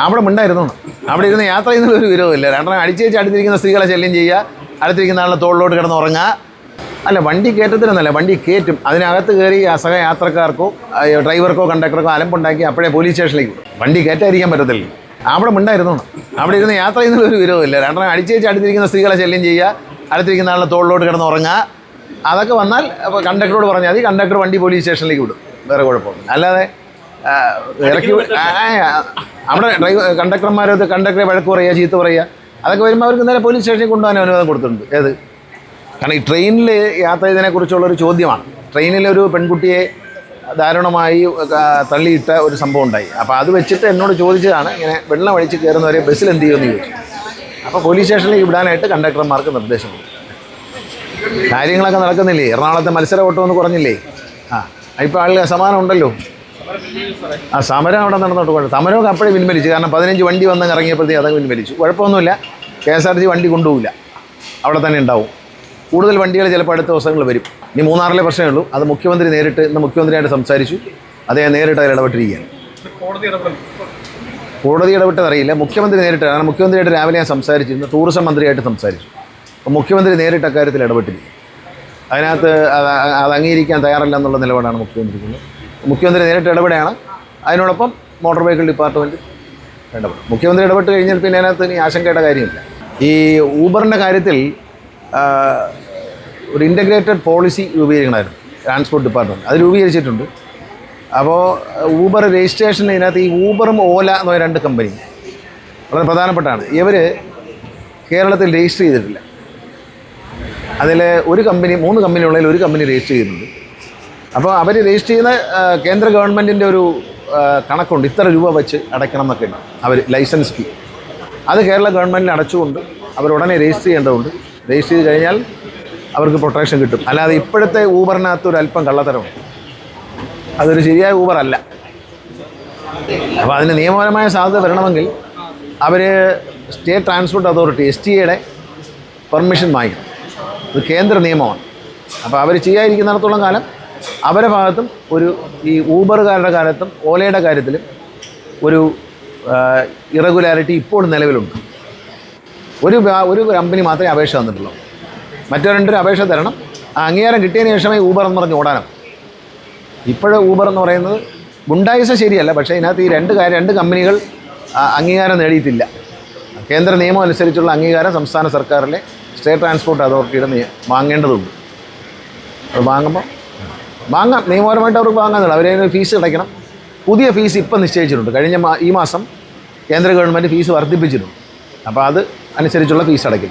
അവിടെ ഉണ്ടായിരുന്നു. അവിടെ ഇരുന്ന് യാത്ര ചെയ്യുന്നൊരു വിരോധമില്ല. രണ്ടെണ്ണം അടിച്ചേച്ച് അടുത്തിരിക്കുന്ന സ്ത്രീകളെ ശല്യം ചെയ്യുക, അടുത്തിരിക്കുന്ന ആളുടെ തോളിലോട്ട് കിടന്ന് ഉറങ്ങുക. അല്ല, വണ്ടി കയറ്റത്തില്ലെന്നല്ല, വണ്ടി കയറ്റും. അതിനകത്ത് കയറി യാത്രക്കാർക്കോ ഡ്രൈവർക്കോ കണ്ടക്ടർക്കോ അലമ്പുണ്ടാക്കി അപ്പോഴേ പോലീസ് സ്റ്റേഷനിലേക്ക് പോകും. വണ്ടി കയറ്റാതിരിക്കാൻ പറ്റത്തില്ല. അവിടെ ഉണ്ടായിരുന്നു. അവിടെ ഇരുന്ന് യാത്ര ചെയ്യുന്നൊരു വിരോധമില്ല. രണ്ടെണ്ണം അടിച്ചേച്ച് അടുത്തിരിക്കുന്ന സ്ത്രീകളെ ശല്യം ചെയ്യുക, അടുത്തിരിക്കുന്ന ആളുടെ തോളിലോട്ട് കിടന്ന് ഉറങ്ങുക. അതൊക്കെ വന്നാൽ കണ്ടക്ടറോട് പറഞ്ഞാൽ മതി, കണ്ടക്ടർ വണ്ടി പോലീസ് സ്റ്റേഷനിലേക്ക് വിടും. വേറെ കുഴപ്പമൊന്നും അല്ലാതെ ഇറക്കി അവിടെ കണ്ടക്ടറെ വഴക്ക് പറയുക, ചീത്ത പറയുക, അതൊക്കെ വരുമ്പോൾ അവർക്ക് നേരെ പോലീസ് സ്റ്റേഷനിൽ കൊണ്ടുപോകാൻ അനുവാദം കൊടുത്തിട്ടുണ്ട്. ഏത് കാരണം ഈ ട്രെയിനിൽ യാത്ര ചെയ്തതിനെക്കുറിച്ചുള്ളൊരു ചോദ്യമാണ്. ട്രെയിനിലൊരു പെൺകുട്ടിയെ ദാരുണമായി തള്ളിയിട്ട ഒരു സംഭവം ഉണ്ടായി. അപ്പോൾ അത് വെച്ചിട്ട് എന്നോട് ചോദിച്ചതാണ്, ഇങ്ങനെ വെള്ളം അടിച്ച് കയറുന്നവരെ ബസ്സിൽ എന്ത് ചെയ്യുമെന്ന് ചോദിച്ചു. അപ്പോൾ പോലീസ് സ്റ്റേഷനിലേക്ക് വിടാനായിട്ട് കണ്ടക്ടർമാർക്ക് നിർദ്ദേശം കൊടുത്തു. കാര്യങ്ങളൊക്കെ നടക്കുന്നില്ലേ? എറണാകുളത്തെ മത്സര ഓട്ടം ഒന്ന് കുറഞ്ഞില്ലേ? ഇപ്പോൾ ആളുകൾ അസമാനം ഉണ്ടല്ലോ. സമരം അവിടെ നടന്നോട്ട് സമരമൊക്കെ അപ്പോഴേ പിൻവലിച്ചു. കാരണം 15 വണ്ടി വന്ന് ഇറങ്ങിയപ്പോഴത്തേക്ക് അതൊക്കെ പിൻവലിച്ചു. കുഴപ്പമൊന്നുമില്ല. KSRTC വണ്ടി കൊണ്ടുപോകില്ല, അവിടെ തന്നെ ഉണ്ടാവും. കൂടുതൽ വണ്ടികൾ ചിലപ്പോൾ അടുത്ത ദിവസങ്ങൾ വരും. ഇനി മൂന്നാറിലെ പ്രശ്നമേ ഉള്ളൂ. അത് മുഖ്യമന്ത്രി നേരിട്ട് ഇന്ന് മുഖ്യമന്ത്രിയായിട്ട് സംസാരിച്ചു. അദ്ദേഹം നേരിട്ട് അതിൽ ഇടപെട്ടിരിക്കുകയാണ്. കോടതി ഇടപെട്ടതറിയില്ല, മുഖ്യമന്ത്രി നേരിട്ട്. കാരണം മുഖ്യമന്ത്രിയായിട്ട് രാവിലെ ഞാൻ സംസാരിച്ചു, ഇന്ന് ടൂറിസം മന്ത്രിയായിട്ട് സംസാരിച്ചു. അപ്പോൾ മുഖ്യമന്ത്രി നേരിട്ട് അക്കാര്യത്തിൽ ഇടപെട്ടിരിക്കും. അതിനകത്ത് അത് അംഗീകരിക്കാൻ തയ്യാറല്ല എന്നുള്ള നിലപാടാണ് മുഖ്യമന്ത്രിക്കുള്ളത്. മുഖ്യമന്ത്രി നേരിട്ട് ഇടപെടുകയാണ്. അതിനോടൊപ്പം മോട്ടോർ വെഹിക്കിൾ ഡിപ്പാർട്ട്മെൻറ്റ് ഇടപെടും. മുഖ്യമന്ത്രി ഇടപെട്ട് കഴിഞ്ഞാൽ പിന്നെ അതിനകത്ത് ഇനി ആശങ്കയുടെ കാര്യമില്ല. ഈ ഊബറിൻ്റെ കാര്യത്തിൽ ഒരു ഇൻ്റഗ്രേറ്റഡ് പോളിസി രൂപീകരിക്കണമായിരുന്നു ട്രാൻസ്പോർട്ട് ഡിപ്പാർട്ട്മെൻറ്റ്. അത് രൂപീകരിച്ചിട്ടുണ്ട്. അപ്പോൾ ഊബർ രജിസ്ട്രേഷനിൽ ഇതിനകത്ത് ഈ ഊബറും ഓല എന്ന് പറഞ്ഞ 2 കമ്പനി വളരെ പ്രധാനപ്പെട്ടാണ്. ഇവർ കേരളത്തിൽ രജിസ്റ്റർ ചെയ്തിട്ടില്ല. അതിൽ 3 കമ്പനിയുള്ളതിൽ ഒരു കമ്പനി രജിസ്റ്റർ ചെയ്യുന്നുണ്ട്. അപ്പോൾ അവർ രജിസ്റ്റർ ചെയ്യുന്ന കേന്ദ്ര ഗവൺമെൻറ്റിൻ്റെ ഒരു കണക്കുണ്ട്, ഇത്ര രൂപ വെച്ച് അടയ്ക്കണം എന്നൊക്കെ ഉണ്ട്. അവർ ലൈസൻസ് ഫീ അത് കേരള ഗവൺമെൻറ്റിന് അടച്ചുകൊണ്ട് അവരുടനെ രജിസ്റ്റർ ചെയ്യേണ്ടതുണ്ട്. രജിസ്റ്റർ ചെയ്ത് കഴിഞ്ഞാൽ അവർക്ക് പ്രൊട്ടക്ഷൻ കിട്ടും. അല്ലാതെ ഇപ്പോഴത്തെ ഊബറിനകത്ത് ഒരു അല്പം കള്ളത്തരമുണ്ട്. അതൊരു ശരിയായ ഊബർ അല്ല. അപ്പോൾ അതിന് നിയമപരമായ സാധ്യത വരണമെങ്കിൽ അവർ state transport authority STA permission വാങ്ങിക്കണം. ഇത് കേന്ദ്ര നിയമമാണ്. അപ്പോൾ അവർ ചെയ്യാതിരിക്കുന്നിടത്തോളം കാലം അവരുടെ ഭാഗത്തും ഈ ഊബറുകാരുടെ കാലത്തും ഓലയുടെ കാര്യത്തിലും ഒരു ഇറഗുലാരിറ്റി ഇപ്പോൾ നിലവിലുണ്ട്. ഒരു കമ്പനി മാത്രമേ അപേക്ഷ തന്നിട്ടുള്ളൂ. മറ്റു 2 അപേക്ഷ തരണം. ആ അംഗീകാരം കിട്ടിയതിന് ശേഷമേ ഊബർ എന്ന് പറഞ്ഞ് ഓടാനും. ഇപ്പോഴും ഊബർ എന്ന് പറയുന്നത് ഗുണ്ടായിസം ശരിയല്ല, പക്ഷേ ഇതിനകത്ത് ഈ 2 കമ്പനികൾ അംഗീകാരം നേടിയിട്ടില്ല. കേന്ദ്ര നിയമം അനുസരിച്ചുള്ള അംഗീകാരം സംസ്ഥാന സർക്കാരിലെ സ്റ്റേറ്റ് ട്രാൻസ്പോർട്ട് അതോറിറ്റിയുടെ വാങ്ങേണ്ടതുണ്ട്. അത് വാങ്ങാം, നിയമപരമായിട്ട് അവർക്ക് വാങ്ങാമെന്നുള്ളൂ. അവരതിന് ഫീസ് അടയ്ക്കണം. പുതിയ ഫീസ് ഇപ്പം നിശ്ചയിച്ചിട്ടുണ്ട്. ഈ മാസം കേന്ദ്ര ഗവൺമെൻറ് ഫീസ് വർദ്ധിപ്പിച്ചിട്ടുണ്ട്. അപ്പോൾ അത് അനുസരിച്ചുള്ള ഫീസ് അടയ്ക്കും.